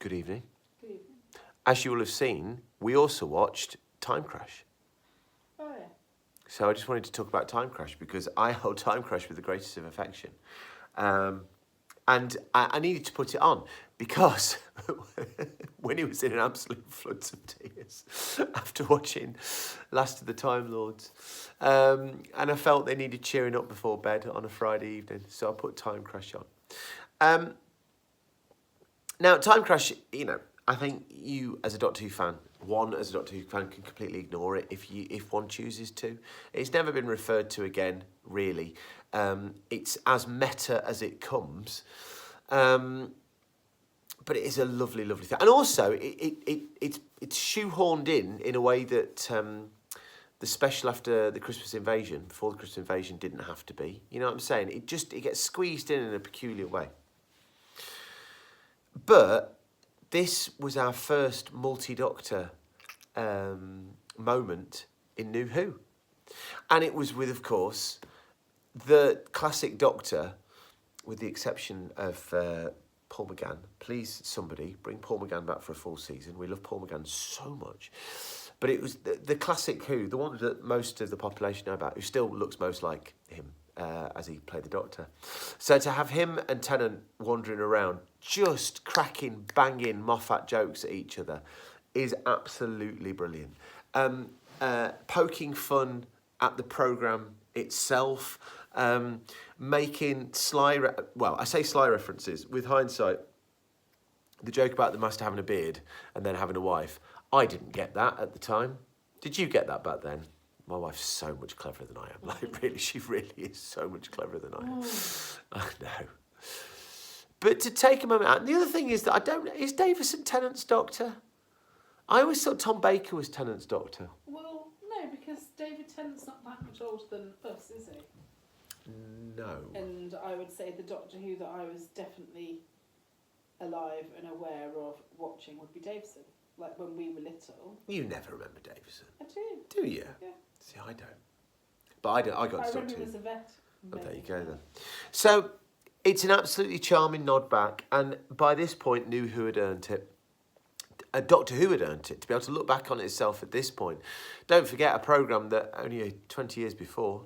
Good evening. Good evening. As you will have seen, we also watched Time Crash. Oh, yeah. So I just wanted to talk about Time Crash because I hold Time Crash with the greatest of affection. And I needed to put it on because when he was in an absolute flood of tears after watching Last of the Time Lords, and I felt they needed cheering up before bed on a Friday evening, so I put Time Crash on. Now, Time Crash, I think you as a Doctor Who fan, as a Doctor Who fan can completely ignore it if one chooses to. It's never been referred to again, really. It's as meta as it comes. But it is a lovely, lovely thing. And also, it's shoehorned in a way that the special after the Christmas invasion, before the Christmas invasion, didn't have to be. You know what I'm saying? It gets squeezed in a peculiar way. But this was our first multi-Doctor moment in New Who. And it was with, of course, the classic Doctor, with the exception of Paul McGann. Please, somebody, bring Paul McGann back for a full season. We love Paul McGann so much. But it was the classic Who, the one that most of the population know about, who still looks most like him as he played the Doctor. So to have him and Tennant wandering around, just cracking, banging Moffat jokes at each other is absolutely brilliant. Poking fun at the programme itself, making sly references. With hindsight, the joke about the master having a beard and then having a wife, I didn't get that at the time. Did you get that back then? My wife's so much cleverer than I am. Like, really, she really is so much cleverer than I am. I know. But to take a moment out, and the other thing is that is Davison Tennant's Doctor? I always thought Tom Baker was Tennant's Doctor. Well, no, because David Tennant's not that much older than us, is he? No. And I would say the Doctor Who that I was definitely alive and aware of watching would be Davison. Like when we were little. You never remember Davison. I do. Do you? Yeah. See, I don't. But I got to I Doctor remember Who. him as a vet. Oh, there you go then. So it's an absolutely charming nod back, and by this point, New Who had earned it. Doctor Who had earned it to be able to look back on itself at this point. Don't forget a programme that only 20 years before,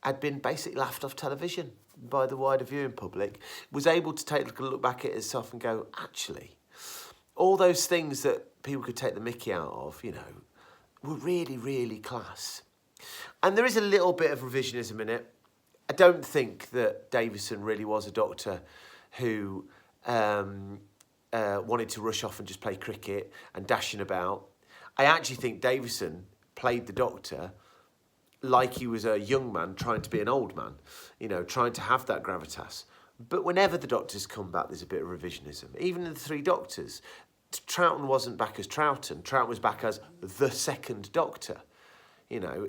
had been basically laughed off television by the wider viewing public, was able to take a look back at itself and go, actually, all those things that people could take the mickey out of, were really, really class. And there is a little bit of revisionism in it. I don't think that Davison really was a Doctor who wanted to rush off and just play cricket and dashing about. I actually think Davison played the Doctor like he was a young man trying to be an old man, trying to have that gravitas. But whenever the Doctors come back, there's a bit of revisionism. Even in the Three Doctors, Troughton wasn't back as Troughton. Troughton was back as the second Doctor,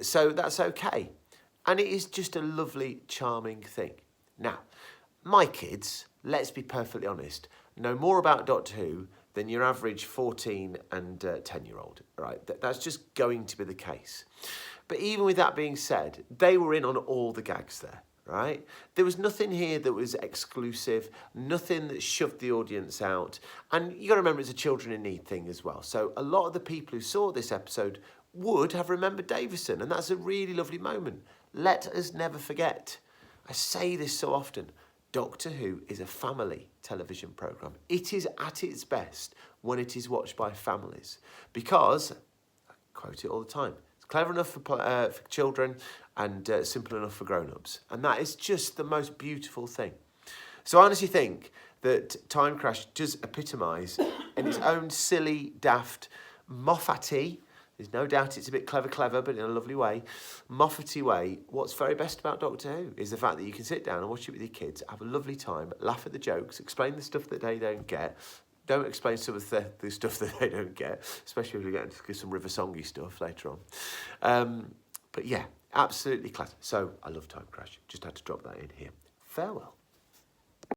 so that's okay. And it is just a lovely, charming thing. Now, my kids, let's be perfectly honest, know more about Doctor Who than your average 14 and 10-year-old, right? That's just going to be the case. But even with that being said, they were in on all the gags there, right? There was nothing here that was exclusive, nothing that shoved the audience out. And you got to remember it's a children in need thing as well. So a lot of the people who saw this episode would have remembered Davison, and that's a really lovely moment. Let us never forget. I say this so often. Doctor Who is a family television programme. It is at its best when it is watched by families because, I quote it all the time, it's clever enough for children and simple enough for grown-ups. And that is just the most beautiful thing. So I honestly think that Time Crash does epitomise, in its own silly, daft, Moffat-y, there's no doubt it's a bit clever, but in a lovely way, Moffat-y way, what's very best about Doctor Who is the fact that you can sit down and watch it with your kids, have a lovely time, laugh at the jokes, explain the stuff that they don't get. Don't explain some of the stuff that they don't get, especially if we get into some River Songy stuff later on. But yeah, absolutely class. So I love Time Crash. Just had to drop that in here. Farewell.